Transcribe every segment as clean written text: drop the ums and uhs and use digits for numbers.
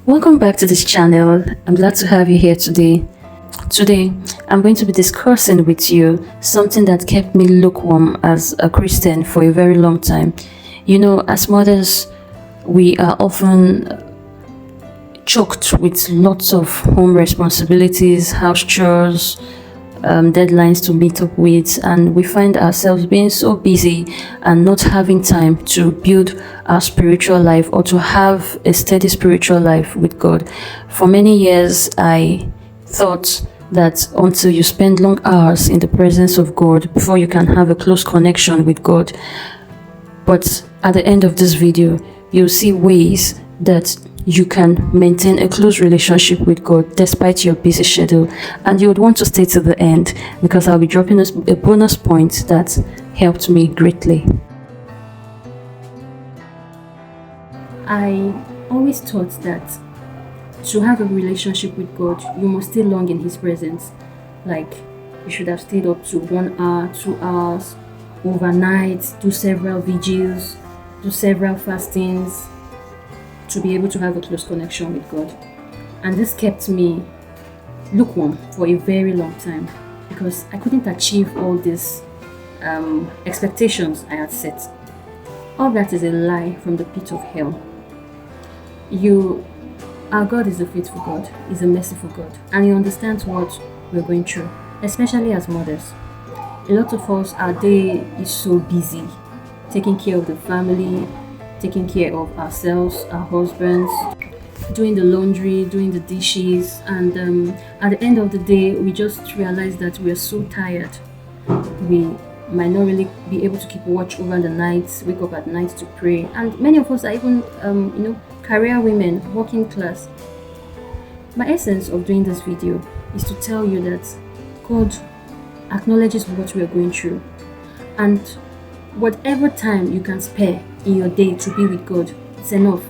Welcome back to this channel. I'm glad to have you here today. Today, I'm going to be discussing with you something that kept me lukewarm as a Christian for a very long time. You know, as mothers, we are often choked with lots of home responsibilities, house chores, deadlines to meet up with, and we find ourselves being so busy and not having time to build our spiritual life or to have a steady spiritual life with God. For many years, I thought that until you spend long hours in the presence of God before you can have a close connection with God. But at the end of this video, you'll see ways that you can maintain a close relationship with God despite your busy schedule, and you would want to stay to the end because I'll be dropping a bonus point that helped me greatly. I always thought that to have a relationship with God, you must stay long in His presence. Like, you should have stayed up to 1 hour, 2 hours, overnight, do several vigils, do several fastings, to be able to have a close connection with God. And this kept me lukewarm for a very long time because I couldn't achieve all these expectations I had set. All that is a lie from the pit of hell. Our God is a faithful God, He's a merciful God, and He understands what we're going through, especially as mothers. A lot of us, our day is so busy, taking care of the family, taking care of ourselves, our husbands, doing the laundry, doing the dishes, and at the end of the day, we just realize that we are so tired. We might not really be able to keep watch over the nights, wake up at night to pray, and many of us are even, career women, working class. My essence of doing this video is to tell you that God acknowledges what we are going through, and whatever time you can spare in your day to be with God, it's enough.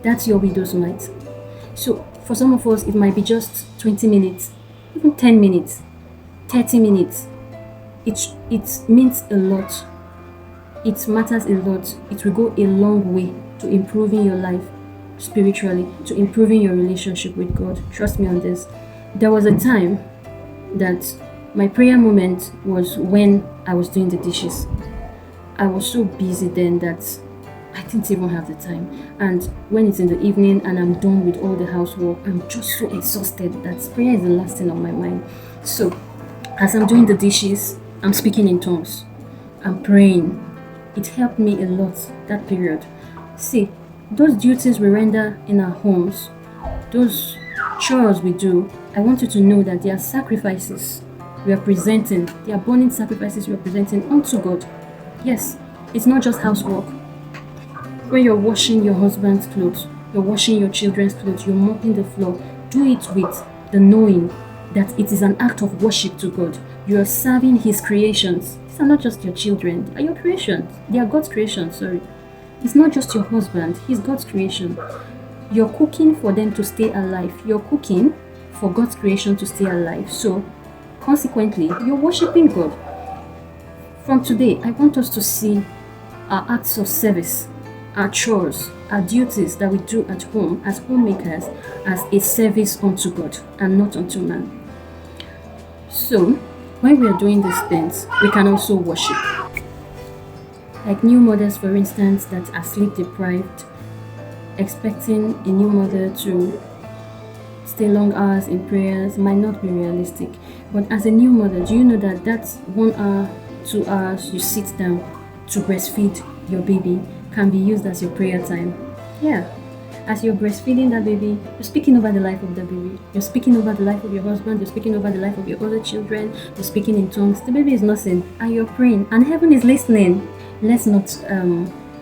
That's your widow's mite. So for some of us, it might be just 20 minutes, even 10 minutes, 30 minutes. It means a lot. It matters a lot. It will go a long way to improving your life spiritually, to improving your relationship with God. Trust me on this. There was a time that my prayer moment was when I was doing the dishes. I was so busy then that I didn't even have the time. And when it's in the evening and I'm done with all the housework, I'm just so exhausted that prayer is the last thing on my mind. So as I'm doing the dishes, I'm speaking in tongues. I'm praying. It helped me a lot that period. See, those duties we render in our homes, those chores we do, I want you to know that they are sacrifices we are presenting. They are burning sacrifices we are presenting unto God. Yes, it's not just housework. When you're washing your husband's clothes, you're washing your children's clothes, you're mopping the floor, do it with the knowing that it is an act of worship to God. You are serving His creations. These are not just your children, they are your creations. They are God's creations, sorry. It's not just your husband, he's God's creation. You're cooking for them to stay alive. You're cooking for God's creation to stay alive. So, consequently, you're worshiping God. From today, I want us to see our acts of service, our chores, our duties that we do at home as homemakers as a service unto God and not unto man. So, when we are doing these things, we can also worship. Like new mothers, for instance, that are sleep deprived, expecting a new mother to stay long hours in prayers might not be realistic. But as a new mother, do you know that that's 1 hour, 2 hours you sit down to breastfeed your baby can be used as your prayer time? Yeah. As you're breastfeeding that baby, you're speaking over the life of the baby. You're speaking over the life of your husband. You're speaking over the life of your other children. You're speaking in tongues. The baby is nursing and you're praying and heaven is listening. Let's not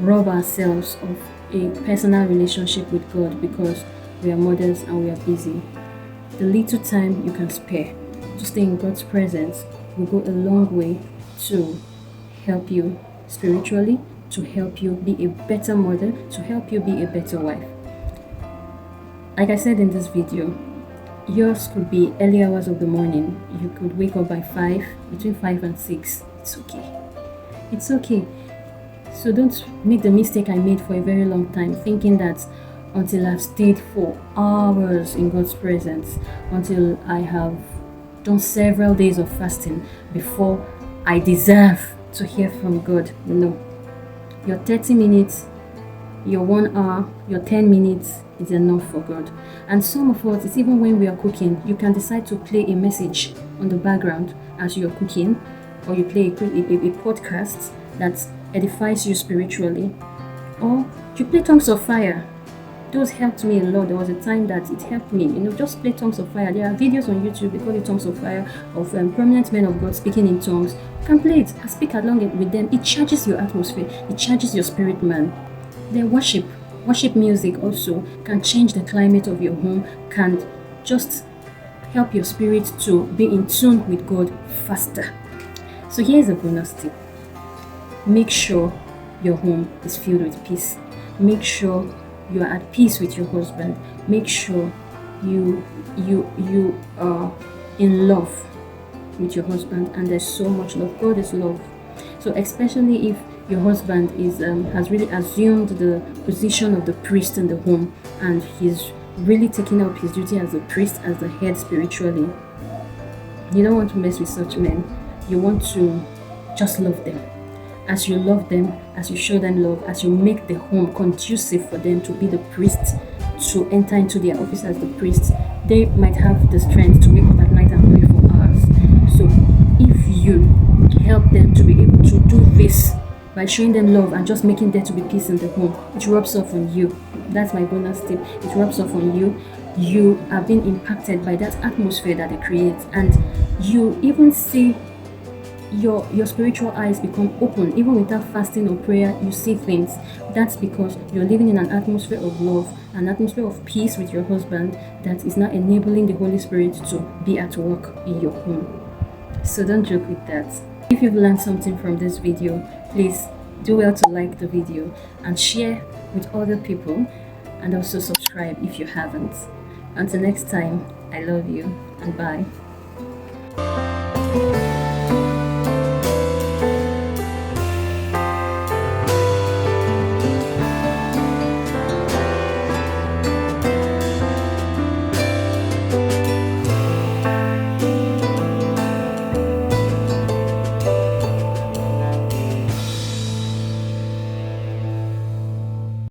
rob ourselves of a personal relationship with God because we are mothers and we are busy. The little time you can spare to stay in God's presence will go a long way to help you spiritually, to help you be a better mother, to help you be a better wife. Like I said in this video, yours could be early hours of the morning. You could wake up by 5, between 5 and 6. It's okay. It's okay. So don't make the mistake I made for a very long time, thinking that until I've stayed for hours in God's presence, until I have done several days of fasting before I deserve to hear from God. No. Your 30 minutes, your 1 hour, your 10 minutes is enough for God. And some of us, it's even when we are cooking, you can decide to play a message on the background as you're cooking, or you play a podcast that edifies you spiritually, or you play Tongues of Fire. Those helped me a lot. There was a time that it helped me, just play Tongues of Fire. There are videos on YouTube, they call it Tongues of Fire, of prominent men of God speaking in tongues. You can play it and speak along with them. It charges your atmosphere, it charges your spirit, man. Then worship music also can change the climate of your home, can just help your spirit to be in tune with God faster. So here's a bonus tip. Make sure your home is filled with peace. Make sure you are at peace with your husband. Make sure you are in love with your husband, and there's so much love. God is love. So especially if your husband has really assumed the position of the priest in the home, and he's really taking up his duty as a priest, as the head spiritually, you don't want to mess with such men. You want to just love them. As you love them, as you show them love, as you make the home conducive for them to be the priest, to enter into their office as the priest, they might have the strength to wake up at night and pray for hours. So if you help them to be able to do this by showing them love and just making there to be peace in the home, it rubs off on you. That's my bonus tip. It rubs off on you. You are being impacted by that atmosphere that they create, and you even see your spiritual eyes become open. Even without fasting or prayer, you see things. That's because you're living in an atmosphere of love, an atmosphere of peace with your husband, that is now enabling the Holy Spirit to be at work in your home. So don't joke with that. If you've learned something from this video, please do well to like the video and share with other people, and also subscribe if you haven't. Until next time, I love you and bye.